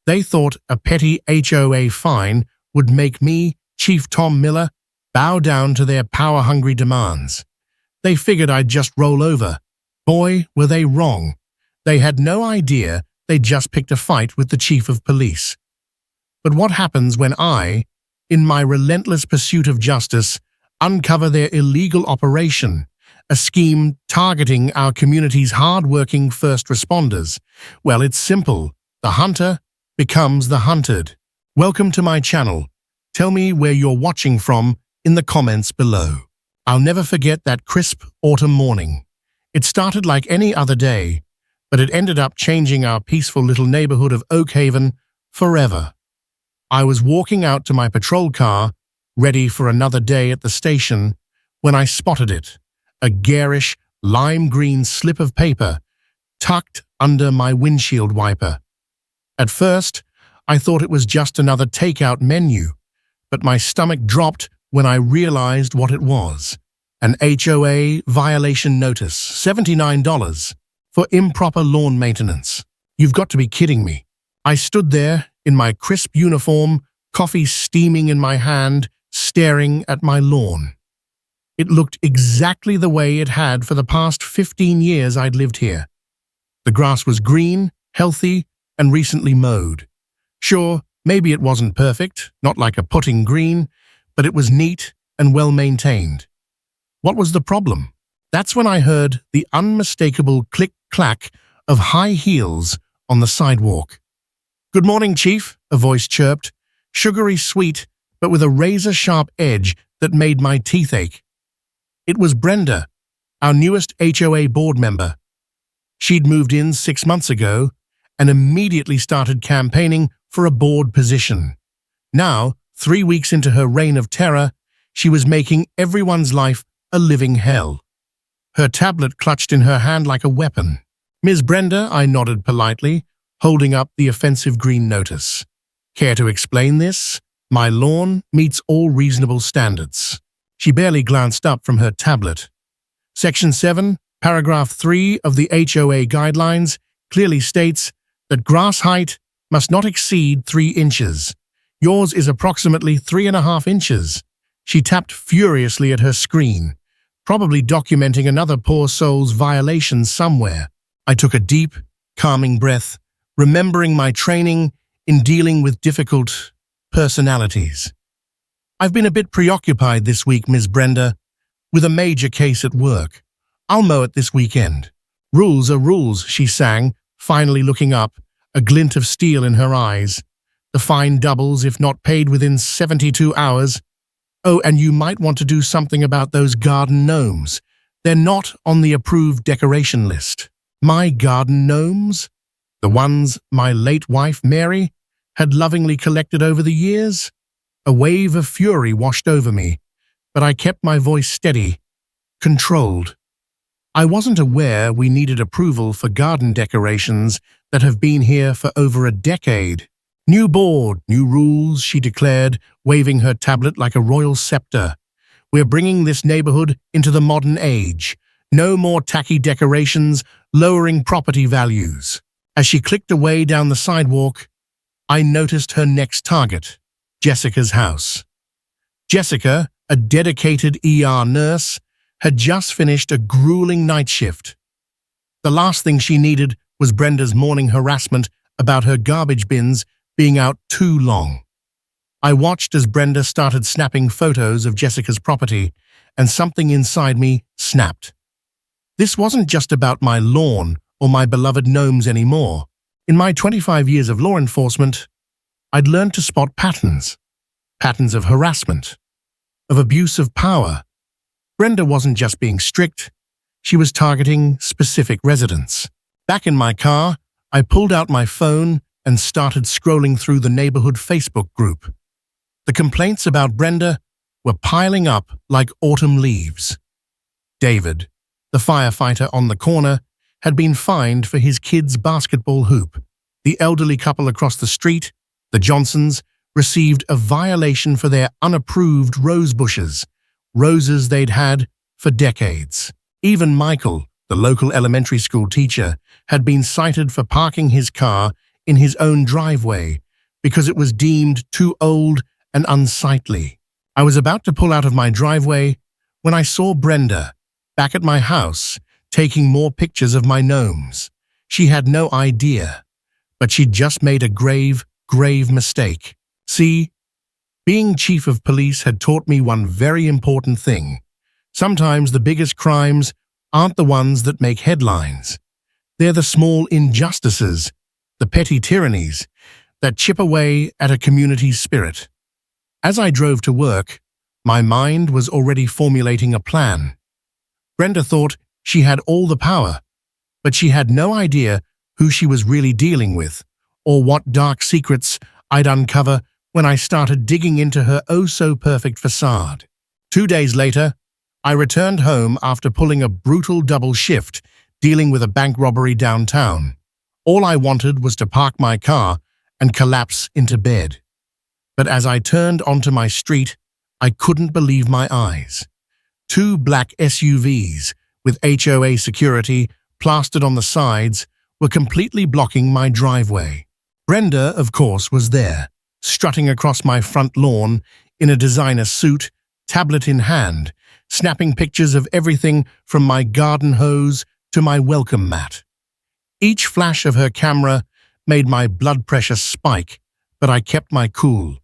They thought a petty HOA fine would make me, Chief Tom Miller, bow down to their power-hungry demands. They figured I'd just roll over. Boy, were they wrong. They had no idea they'd just picked a fight with the chief of police. But what happens when I, in my relentless pursuit of justice, uncover their illegal operation, a scheme targeting our community's hard-working first responders? Well, it's simple. The hunter becomes the hunted. Welcome to my channel. Tell me where you're watching from in the comments below. I'll never forget that crisp autumn morning. It started like any other day, but it ended up changing our peaceful little neighborhood of Oak Haven forever. I was walking out to my patrol car, ready for another day at the station, when I spotted it, a garish, lime-green slip of paper tucked under my windshield wiper. At first, I thought it was just another takeout menu, but my stomach dropped when I realized what it was. An HOA violation notice, $79, for improper lawn maintenance. You've got to be kidding me. I stood there in my crisp uniform, coffee steaming in my hand, staring at my lawn. It looked exactly the way it had for the past 15 years I'd lived here. The grass was green, healthy, and recently mowed. Sure, maybe it wasn't perfect, not like a putting green, but it was neat and well-maintained. What was the problem? That's when I heard the unmistakable click-clack of high heels on the sidewalk. "Good morning, Chief," a voice chirped, sugary sweet, but with a razor-sharp edge that made my teeth ache. It was Brenda, our newest HOA board member. She'd moved in 6 months ago and immediately started campaigning for a board position. Now, 3 weeks into her reign of terror, she was making everyone's life a living hell. Her tablet clutched in her hand like a weapon. "Ms. Brenda," I nodded politely, holding up the offensive green notice. "Care to explain this? My lawn meets all reasonable standards." She barely glanced up from her tablet. Section 7, Paragraph 3 of the HOA Guidelines clearly states that grass height must not exceed 3 inches. Yours is approximately 3.5 inches. She tapped furiously at her screen, probably documenting another poor soul's violation somewhere. I took a deep, calming breath, remembering my training in dealing with difficult personalities. "I've been a bit preoccupied this week, Ms. Brenda, with a major case at work. I'll mow it this weekend." "Rules are rules," she sang, finally looking up, a glint of steel in her eyes. "The fine doubles if not paid within 72 hours. Oh, and you might want to do something about those garden gnomes. They're not on the approved decoration list." My garden gnomes? The ones my late wife, Mary, had lovingly collected over the years? A wave of fury washed over me, but I kept my voice steady, controlled. I wasn't aware we needed approval for garden decorations that have been here for over a decade. "New board, new rules," she declared, waving her tablet like a royal scepter. "We're bringing this neighborhood into the modern age. No more tacky decorations, lowering property values." As she clicked away down the sidewalk, I noticed her next target, Jessica's house. Jessica, a dedicated ER nurse, had just finished a grueling night shift. The last thing she needed was Brenda's morning harassment about her garbage bins being out too long. I watched as Brenda started snapping photos of Jessica's property, and something inside me snapped. This wasn't just about my lawn or my beloved gnomes anymore. In my 25 years of law enforcement, I'd learned to spot patterns of harassment, of abuse of power. Brenda wasn't just being strict, she was targeting specific residents. Back in my car, I pulled out my phone and started scrolling through the neighborhood Facebook group. The complaints about Brenda were piling up like autumn leaves. David, the firefighter on the corner, had been fined for his kid's basketball hoop. The elderly couple across the street, the Johnsons, received a violation for their unapproved rose bushes, roses they'd had for decades. Even Michael, the local elementary school teacher, had been cited for parking his car in his own driveway because it was deemed too old and unsightly. I was about to pull out of my driveway when I saw Brenda back at my house taking more pictures of my gnomes. She had no idea, but she'd just made a grave mistake. See, being chief of police had taught me one very important thing. Sometimes the biggest crimes aren't the ones that make headlines. They're the small injustices, the petty tyrannies, that chip away at a community's spirit. As I drove to work, my mind was already formulating a plan. Brenda thought she had all the power, but she had no idea who she was really dealing with, or what dark secrets I'd uncover when I started digging into her oh-so-perfect facade. 2 days later, I returned home after pulling a brutal double shift dealing with a bank robbery downtown. All I wanted was to park my car and collapse into bed. But as I turned onto my street, I couldn't believe my eyes. 2 black SUVs with HOA security plastered on the sides were completely blocking my driveway. Brenda, of course, was there, strutting across my front lawn in a designer suit, tablet in hand, snapping pictures of everything from my garden hose to my welcome mat. Each flash of her camera made my blood pressure spike, but I kept my cool.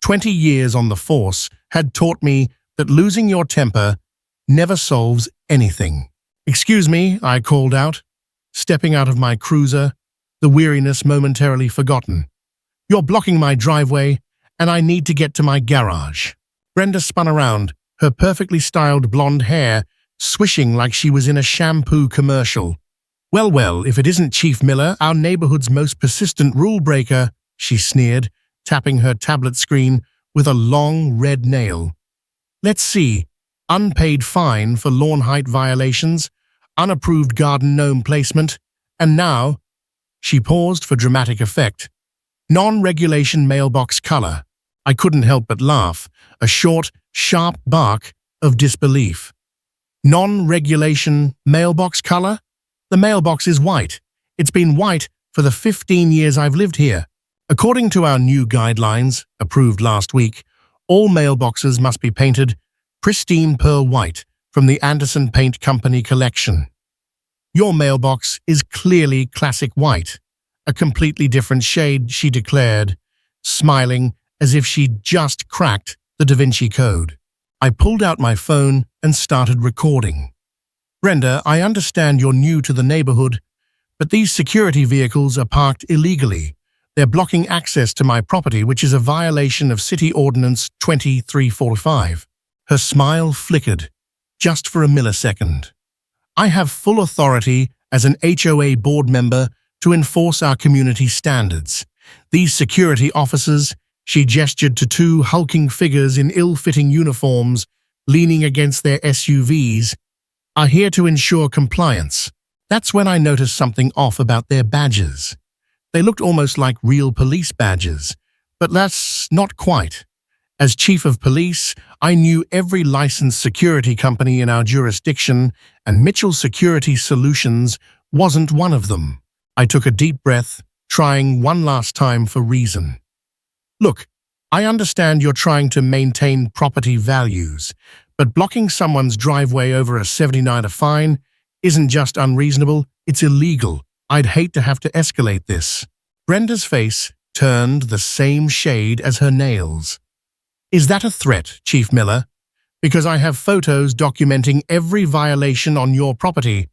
20 years on the force had taught me that losing your temper never solves anything. "Excuse me," I called out, stepping out of my cruiser, the weariness momentarily forgotten. "You're blocking my driveway, and I need to get to my garage." Brenda spun around, her perfectly styled blonde hair swishing like she was in a shampoo commercial. Well, if it isn't Chief Miller, our neighborhood's most persistent rule breaker," she sneered, tapping her tablet screen with a long red nail. "Let's see. Unpaid fine for lawn height violations, unapproved garden gnome placement, and now," she paused for dramatic effect, "non-regulation mailbox color." I couldn't help but laugh, a short, sharp bark of disbelief. "Non-regulation mailbox color? The mailbox is white. It's been white for the 15 years I've lived here. According to our new guidelines, approved last week, all mailboxes must be painted pristine pearl white from the Anderson Paint Company collection. Your mailbox is clearly classic white, a completely different shade," she declared, smiling as if she'd just cracked the Da Vinci Code. I pulled out my phone and started recording. "Brenda, I understand you're new to the neighborhood, but these security vehicles are parked illegally. They're blocking access to my property, which is a violation of City Ordinance 2345. Her smile flickered, just for a millisecond. "I have full authority as an HOA board member to enforce our community standards. These security officers," she gestured to 2 hulking figures in ill-fitting uniforms leaning against their SUVs, "are here to ensure compliance." That's when I noticed something off about their badges. They looked almost like real police badges, but that's not quite. As chief of police, I knew every licensed security company in our jurisdiction, and Mitchell Security Solutions wasn't one of them. I took a deep breath, trying one last time for reason. "Look, I understand you're trying to maintain property values, but blocking someone's driveway over a $79 fine isn't just unreasonable, it's illegal. I'd hate to have to escalate this." Brenda's face turned the same shade as her nails. "Is that a threat, Chief Miller? Because I have photos documenting every violation on your property,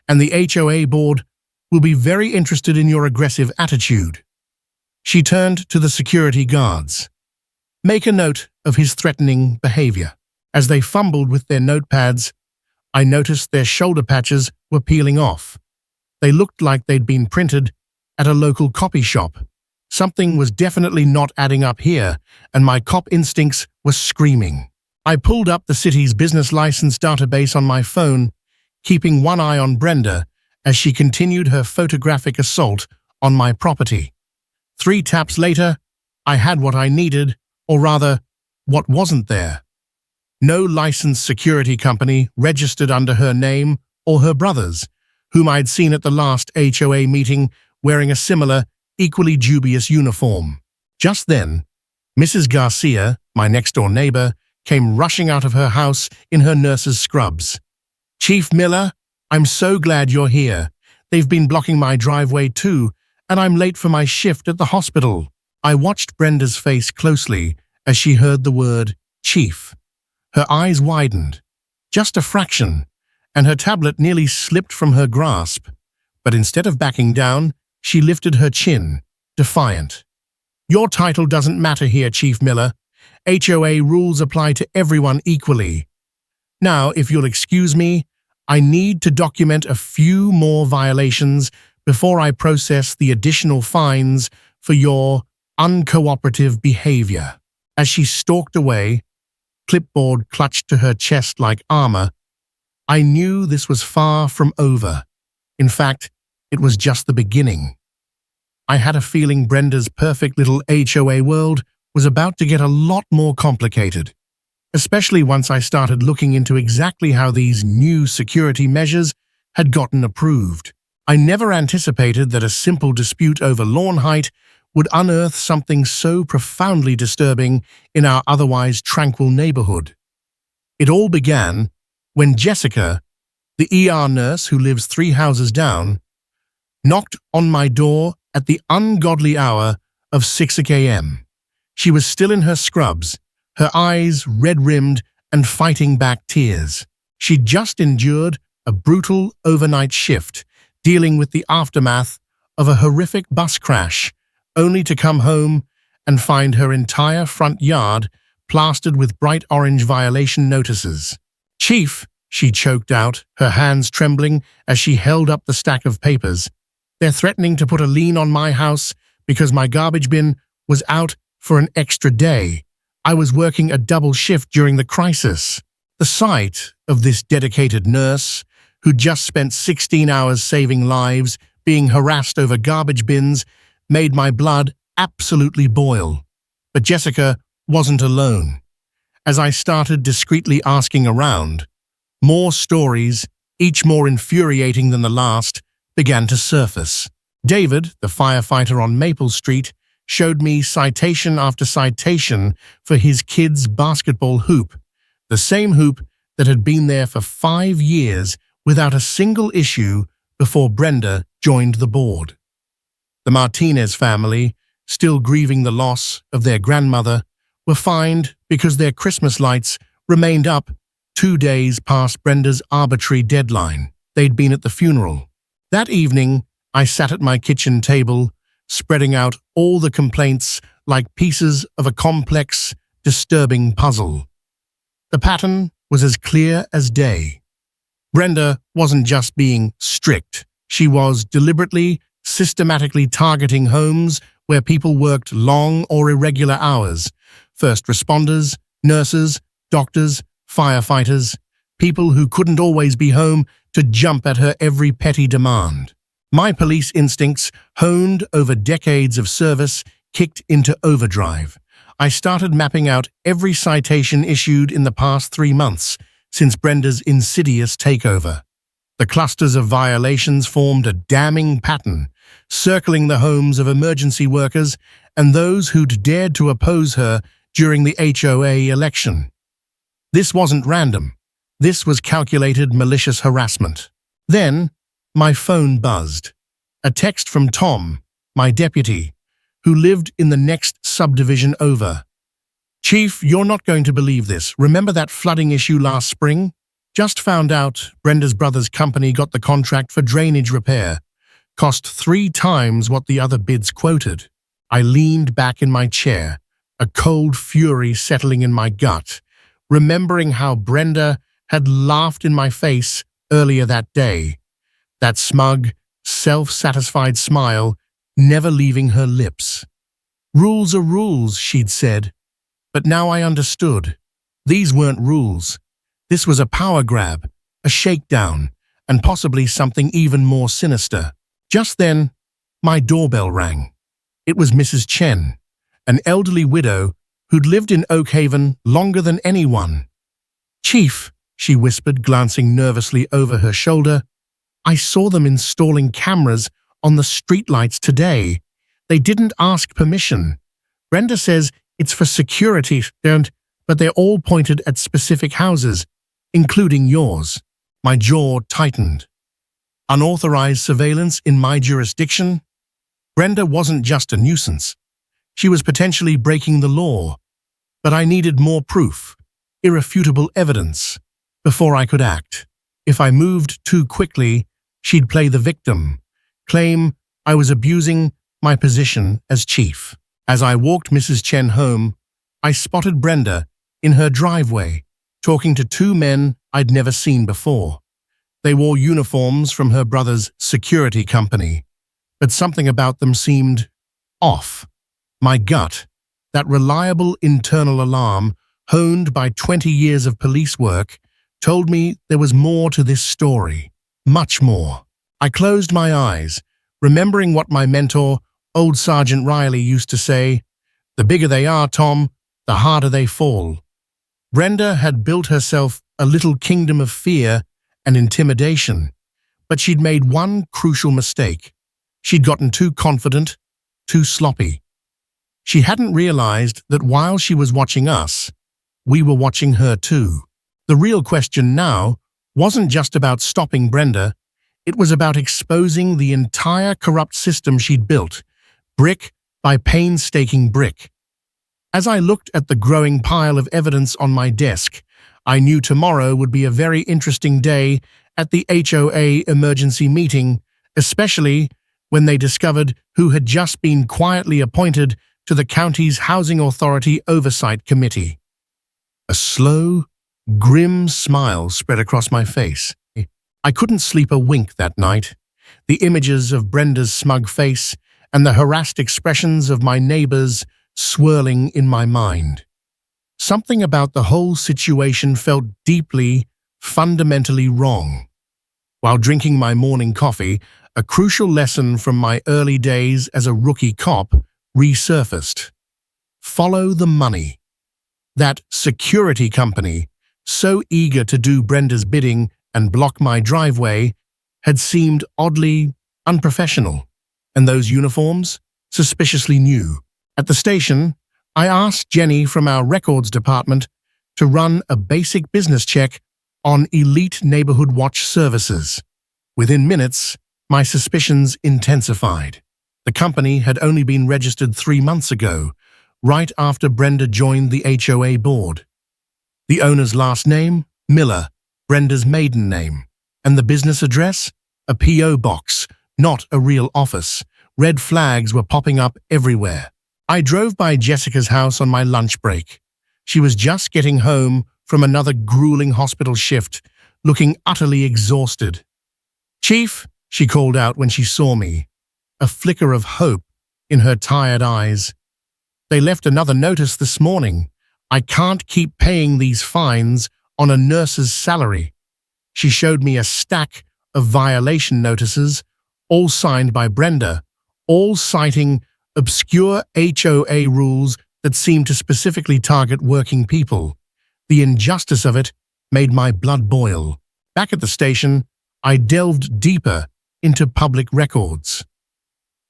and the HOA board will be very interested in your aggressive attitude." She turned to the security guards. "Make a note of his threatening behavior." As they fumbled with their notepads, I noticed their shoulder patches were peeling off. They looked like they'd been printed at a local copy shop. Something was definitely not adding up here, and my cop instincts were screaming. I pulled up the city's business license database on my phone, keeping one eye on Brenda as she continued her photographic assault on my property. 3 taps later, I had what I needed, or rather, what wasn't there. No licensed security company registered under her name or her brother's, whom I'd seen at the last HOA meeting wearing a similar equally dubious uniform. Just then, Mrs. Garcia, my next-door neighbor, came rushing out of her house in her nurse's scrubs. "Chief Miller, I'm so glad you're here. They've been blocking my driveway too, and I'm late for my shift at the hospital." I watched Brenda's face closely as she heard the word chief. Her eyes widened, just a fraction, and her tablet nearly slipped from her grasp. But instead of backing down, she lifted her chin, defiant. "Your title doesn't matter here, Chief Miller. HOA rules apply to everyone equally. Now, if you'll excuse me, I need to document a few more violations before I process the additional fines for your uncooperative behavior." As she stalked away, clipboard clutched to her chest like armor, I knew this was far from over. In fact, it was just the beginning. I had a feeling Brenda's perfect little HOA world was about to get a lot more complicated, especially once I started looking into exactly how these new security measures had gotten approved. I never anticipated that a simple dispute over lawn height would unearth something so profoundly disturbing in our otherwise tranquil neighborhood. It all began when Jessica, the ER nurse who lives 3 houses down, knocked on my door at the ungodly hour of 6 a.m. She was still in her scrubs, her eyes red-rimmed and fighting back tears. She'd just endured a brutal overnight shift, dealing with the aftermath of a horrific bus crash, only to come home and find her entire front yard plastered with bright orange violation notices. "Chief," she choked out, her hands trembling as she held up the stack of papers. "They're threatening to put a lien on my house because my garbage bin was out for an extra day. I was working a double shift during the crisis." The sight of this dedicated nurse, who'd just spent 16 hours saving lives, being harassed over garbage bins, made my blood absolutely boil. But Jessica wasn't alone. As I started discreetly asking around, more stories, each more infuriating than the last, began to surface. David, the firefighter on Maple Street, showed me citation after citation for his kid's basketball hoop, the same hoop that had been there for 5 years without a single issue before Brenda joined the board. The Martinez family, still grieving the loss of their grandmother, were fined because their Christmas lights remained up 2 days past Brenda's arbitrary deadline. They'd been at the funeral. That evening, I sat at my kitchen table, spreading out all the complaints like pieces of a complex, disturbing puzzle. The pattern was as clear as day. Brenda wasn't just being strict. She was deliberately, systematically targeting homes where people worked long or irregular hours. First responders, nurses, doctors, firefighters, people who couldn't always be home to jump at her every petty demand. My police instincts, honed over decades of service, kicked into overdrive. I started mapping out every citation issued in the past 3 months since Brenda's insidious takeover. The clusters of violations formed a damning pattern, circling the homes of emergency workers and those who'd dared to oppose her during the HOA election. This wasn't random. This was calculated malicious harassment. Then, my phone buzzed. A text from Tom, my deputy, who lived in the next subdivision over. "Chief, you're not going to believe this. Remember that flooding issue last spring? Just found out Brenda's brother's company got the contract for drainage repair. Cost 3 times what the other bids quoted." I leaned back in my chair, a cold fury settling in my gut, remembering how Brenda had laughed in my face earlier that day. That smug, self-satisfied smile never leaving her lips. "Rules are rules," she'd said. But now I understood. These weren't rules. This was a power grab, a shakedown, and possibly something even more sinister. Just then, my doorbell rang. It was Mrs. Chen, an elderly widow who'd lived in Oak Haven longer than anyone. "Chief," she whispered, glancing nervously over her shoulder, "I saw them installing cameras on the streetlights today. They didn't ask permission. Brenda says it's for security, but they're all pointed at specific houses, including yours. My jaw tightened. Unauthorized surveillance in my jurisdiction? Brenda wasn't just a nuisance. She was potentially breaking the law. But I needed more proof, irrefutable evidence, before I could act. If I moved too quickly, she'd play the victim, claim I was abusing my position as chief. As I walked Mrs. Chen home, I spotted Brenda in her driveway, talking to two men I'd never seen before. They wore uniforms from her brother's security company, but something about them seemed off. My gut, that reliable internal alarm honed by 20 years of police work, told me there was more to this story, much more. I closed my eyes, remembering what my mentor, old Sergeant Riley, used to say, "The bigger they are, Tom, the harder they fall." Brenda had built herself a little kingdom of fear and intimidation, but she'd made one crucial mistake. She'd gotten too confident, too sloppy. She hadn't realized that while she was watching us, we were watching her too. The real question now wasn't just about stopping Brenda, it was about exposing the entire corrupt system she'd built, brick by painstaking brick. As I looked at the growing pile of evidence on my desk, I knew tomorrow would be a very interesting day at the HOA emergency meeting, especially when they discovered who had just been quietly appointed to the county's Housing Authority Oversight Committee. A slow, grim smile spread across my face. I couldn't sleep a wink that night. The images of Brenda's smug face and the harassed expressions of my neighbors swirling in my mind. Something about the whole situation felt deeply, fundamentally wrong. While drinking my morning coffee, a crucial lesson from my early days as a rookie cop resurfaced. Follow the money. That security company, so eager to do Brenda's bidding and block my driveway, had seemed oddly unprofessional, and those uniforms suspiciously new. At the station, I asked Jenny from our records department to run a basic business check on Elite Neighborhood Watch services. Within minutes, my suspicions intensified. The company had only been registered 3 months ago, right after Brenda joined the HOA board. The owner's last name, Miller, Brenda's maiden name, and the business address, a P.O. box, not a real office. Red flags were popping up everywhere. I drove by Jessica's house on my lunch break. She was just getting home from another grueling hospital shift, looking utterly exhausted. "Chief," she called out when she saw me, a flicker of hope in her tired eyes. "They left another notice this morning. I can't keep paying these fines on a nurse's salary." She showed me a stack of violation notices, all signed by Brenda, all citing obscure HOA rules that seemed to specifically target working people. The injustice of it made my blood boil. Back at the station, I delved deeper into public records.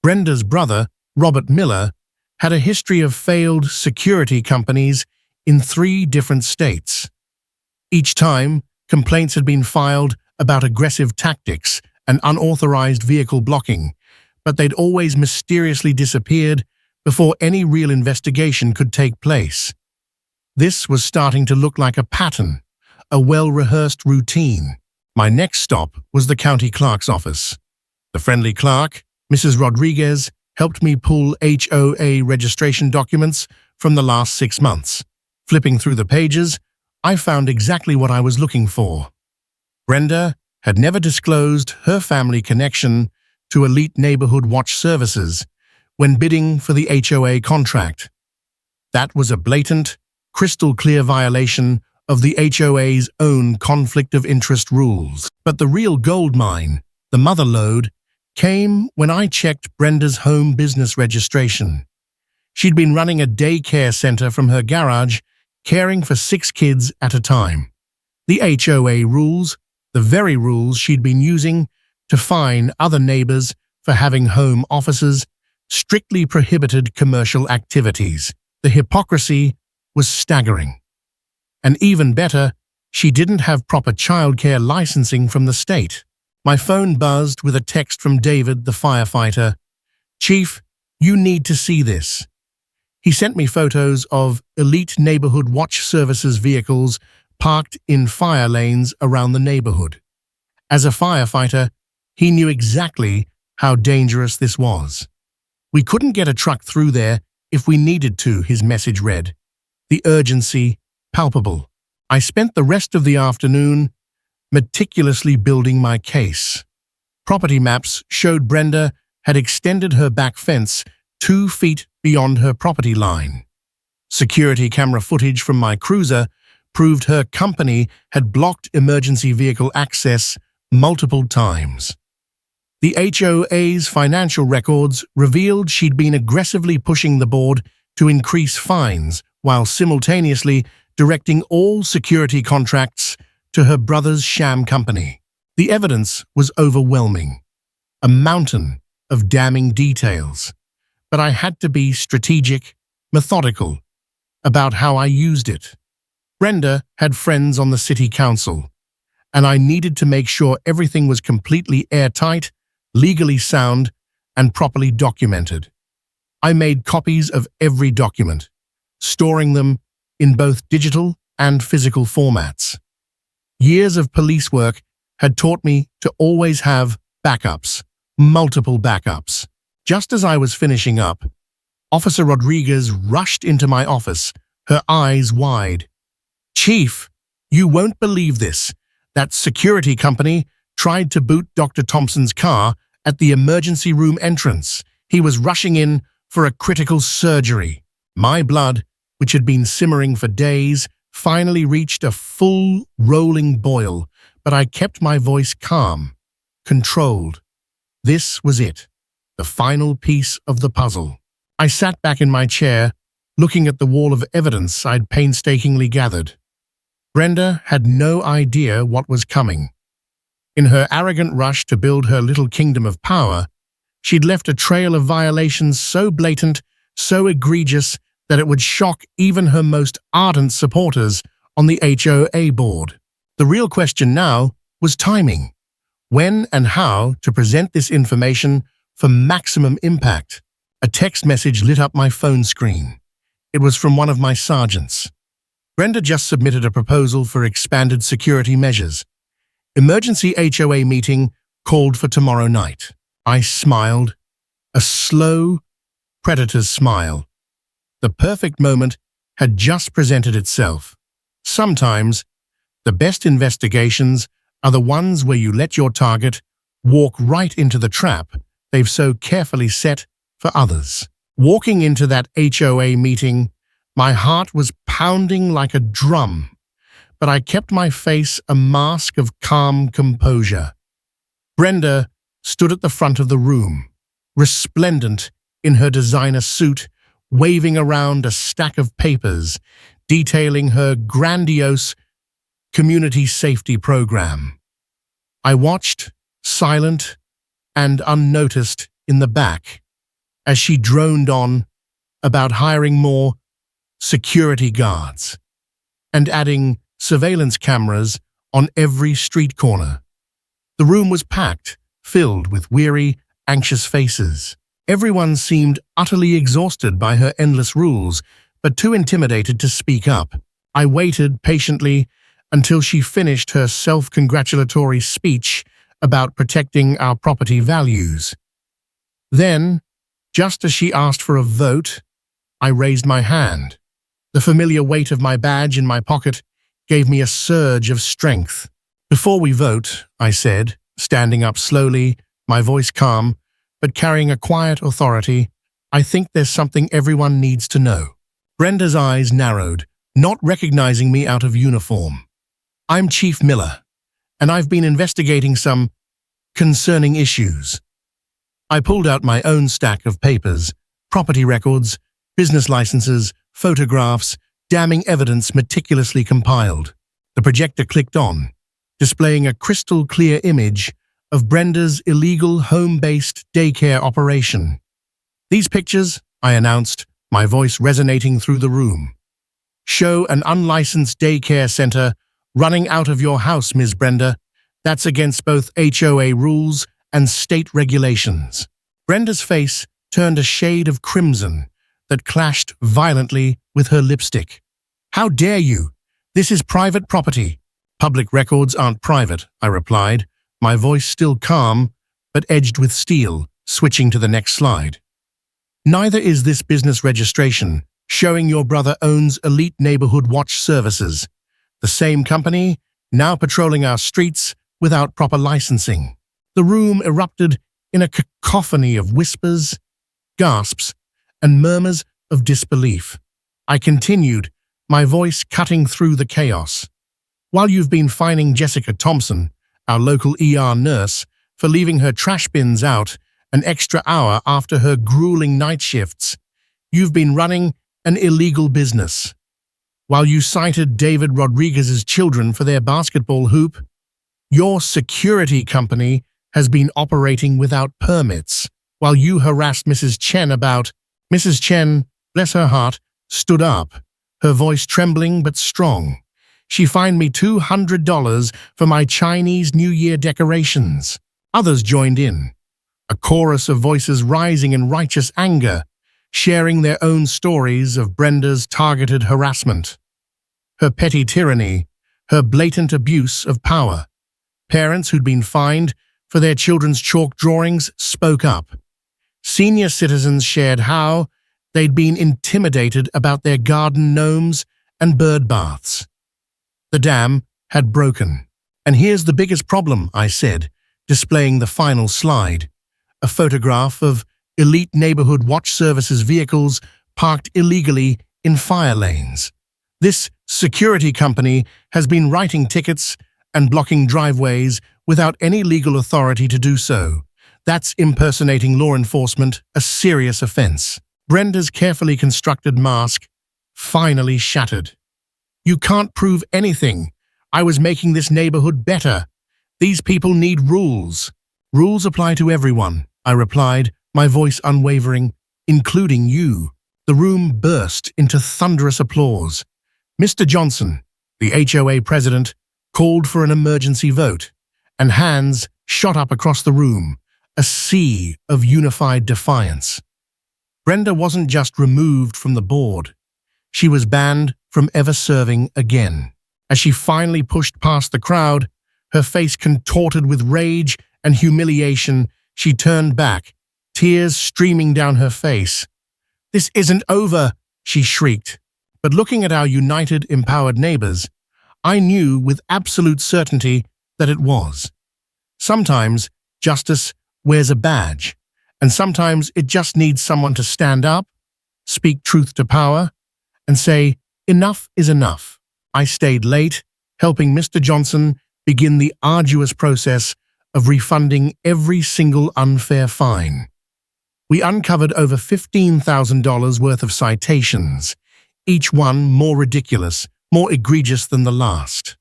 Brenda's brother, Robert Miller, had a history of failed security companies in 3 different states. Each time, complaints had been filed about aggressive tactics and unauthorized vehicle blocking, but they'd always mysteriously disappeared before any real investigation could take place. This was starting to look like a pattern, a well-rehearsed routine. My next stop was the county clerk's office. The friendly clerk, Mrs. Rodriguez, helped me pull HOA registration documents from the last 6 months. Flipping through the pages, I found exactly what I was looking for. Brenda had never disclosed her family connection to Elite Neighborhood Watch services when bidding for the HOA contract. That was a blatant, crystal-clear violation of the HOA's own conflict of interest rules. But the real goldmine, the mother lode, came when I checked Brenda's home business registration. She'd been running a daycare center from her garage, caring for 6 kids at a time. The HOA rules, the very rules she'd been using to fine other neighbors for having home offices, strictly prohibited commercial activities. The hypocrisy was staggering. And even better, she didn't have proper childcare licensing from the state. My phone buzzed with a text from David, the firefighter. "Chief, you need to see this." He sent me photos of elite neighborhood watch services vehicles parked in fire lanes around the neighborhood. As a firefighter, he knew exactly how dangerous this was. "We couldn't get a truck through there if we needed to," his message read. The urgency palpable. I spent the rest of the afternoon meticulously building my case. Property maps showed Brenda had extended her back fence 2 feet beyond her property line. Security camera footage from my cruiser proved her company had blocked emergency vehicle access multiple times. The HOA's financial records revealed she'd been aggressively pushing the board to increase fines while simultaneously directing all security contracts to her brother's sham company. The evidence was overwhelming, a mountain of damning details, but I had to be strategic, methodical about how I used it. Brenda had friends on the city council, and I needed to make sure everything was completely airtight, legally sound, and properly documented. I made copies of every document, storing them in both digital and physical formats. Years of police work had taught me to always have backups, multiple backups. Just as I was finishing up, Officer Rodriguez rushed into my office, her eyes wide. "Chief, you won't believe this. That security company tried to boot Dr. Thompson's car at the emergency room entrance. He was rushing in for a critical surgery." My blood, which had been simmering for days, finally reached a full, rolling boil, but I kept my voice calm, controlled. This was it, the final piece of the puzzle. I sat back in my chair, looking at the wall of evidence I'd painstakingly gathered. Brenda had no idea what was coming. In her arrogant rush to build her little kingdom of power, she'd left a trail of violations so blatant, so egregious, that it would shock even her most ardent supporters on the HOA board. The real question now was timing. When and how to present this information for maximum impact. A text message lit up my phone screen. It was from one of my sergeants. "Brenda just submitted a proposal for expanded security measures. Emergency HOA meeting called for tomorrow night." I smiled, a slow, predator's smile. The perfect moment had just presented itself. Sometimes, the best investigations are the ones where you let your target walk right into the trap they've so carefully set for others. Walking into that HOA meeting, my heart was pounding like a drum, but I kept my face a mask of calm composure. Brenda stood at the front of the room, resplendent in her designer suit, waving around a stack of papers detailing her grandiose community safety program. I watched, silent and unnoticed, in the back, as she droned on about hiring more security guards and adding surveillance cameras on every street corner. The room was packed, filled with weary, anxious faces. Everyone seemed utterly exhausted by her endless rules, but too intimidated to speak up. I waited patiently until she finished her self-congratulatory speech about protecting our property values. Then, just as she asked for a vote, I raised my hand. The familiar weight of my badge in my pocket gave me a surge of strength. "Before we vote," I said, standing up slowly, my voice calm, but carrying a quiet authority, "I think there's something everyone needs to know." Brenda's eyes narrowed, not recognizing me out of uniform. "I'm Chief Miller, and I've been investigating some concerning issues." I pulled out my own stack of papers, property records, business licenses, photographs, damning evidence meticulously compiled. The projector clicked on, displaying a crystal-clear image of Brenda's illegal home-based daycare operation. These pictures, I announced, my voice resonating through the room, show an unlicensed daycare center running out of your house, Ms. Brenda. That's against both HOA rules and state regulations. Brenda's face turned a shade of crimson that clashed violently with her lipstick. How dare you? This is private property. Public records aren't private, I replied, my voice still calm, but edged with steel, switching to the next slide. Neither is this business registration, showing your brother owns Elite Neighborhood Watch Services, the same company now patrolling our streets without proper licensing. The room erupted in a cacophony of whispers, gasps, and murmurs of disbelief. I continued, my voice cutting through the chaos. While you've been fining Jessica Thompson, our local ER nurse, for leaving her trash bins out an extra hour after her grueling night shifts, you've been running an illegal business. While you cited David Rodriguez's children for their basketball hoop, your security company has been operating without permits. While you harassed Mrs. Chen about, Mrs. Chen, bless her heart, stood up, her voice trembling but strong. She fined me $200 for my Chinese New Year decorations. Others joined in, a chorus of voices rising in righteous anger, sharing their own stories of Brenda's targeted harassment, her petty tyranny, her blatant abuse of power. Parents who'd been fined for their children's chalk drawings spoke up. Senior citizens shared how they'd been intimidated about their garden gnomes and bird baths. The dam had broken. And here's the biggest problem, I said, displaying the final slide, a photograph of Elite Neighborhood Watch Services vehicles parked illegally in fire lanes. This security company has been writing tickets and blocking driveways without any legal authority to do so. That's impersonating law enforcement, a serious offense. Brenda's carefully constructed mask finally shattered. You can't prove anything. I was making this neighborhood better. These people need rules. Rules apply to everyone, I replied, my voice unwavering, including you. The room burst into thunderous applause. Mr. Johnson, the HOA president, called for an emergency vote, and hands shot up across the room, a sea of unified defiance. Brenda wasn't just removed from the board. She was banned from ever serving again. As she finally pushed past the crowd, her face contorted with rage and humiliation, she turned back, tears streaming down her face. "This isn't over," she shrieked. But looking at our united, empowered neighbors, I knew with absolute certainty that it was. Sometimes justice wears a badge, and sometimes it just needs someone to stand up, speak truth to power, and say, enough is enough. I stayed late, helping Mr. Johnson begin the arduous process of refunding every single unfair fine. We uncovered over $15,000 worth of citations, each one more ridiculous, more egregious than the last.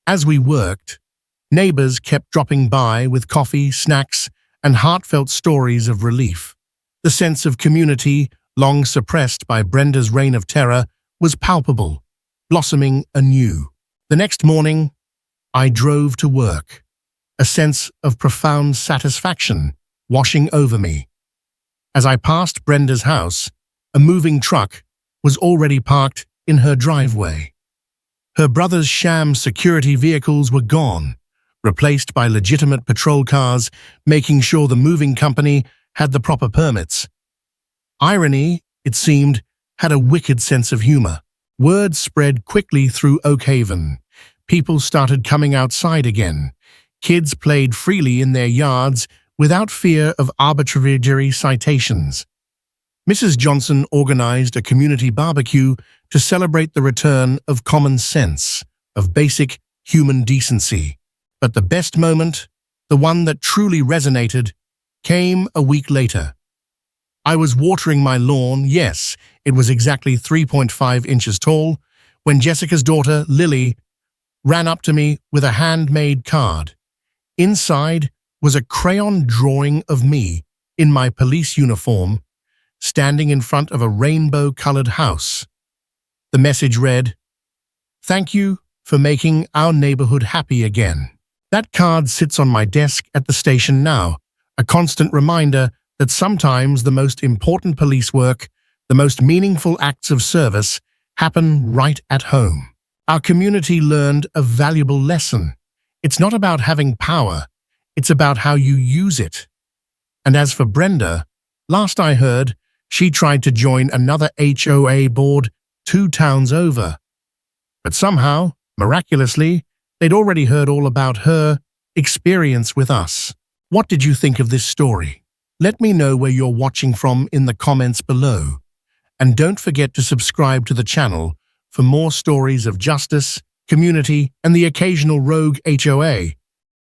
As we worked, neighbors kept dropping by with coffee, snacks, and heartfelt stories of relief. The sense of community, long suppressed by Brenda's reign of terror, was palpable, blossoming anew. The next morning, I drove to work, a sense of profound satisfaction washing over me. As I passed Brenda's house, a moving truck was already parked in her driveway. Her brother's sham security vehicles were gone, replaced by legitimate patrol cars, making sure the moving company had the proper permits. Irony, it seemed, had a wicked sense of humor. Word spread quickly through Oak Haven. People started coming outside again. Kids played freely in their yards without fear of arbitrary citations. Mrs. Johnson organized a community barbecue to celebrate the return of common sense, of basic human decency. But the best moment, the one that truly resonated, came a week later. I was watering my lawn, yes, it was exactly 3.5 inches tall, when Jessica's daughter, Lily, ran up to me with a handmade card. Inside was a crayon drawing of me, in my police uniform, standing in front of a rainbow-colored house. The message read, "Thank you for making our neighborhood happy again." That card sits on my desk at the station now, a constant reminder that sometimes the most important police work, the most meaningful acts of service, happen right at home. Our community learned a valuable lesson. It's not about having power, it's about how you use it. And as for Brenda, last I heard, she tried to join another HOA board 2 towns over. But somehow, miraculously, they'd already heard all about her experience with us. What did you think of this story? Let me know where you're watching from in the comments below. And don't forget to subscribe to the channel for more stories of justice, community, and the occasional rogue HOA.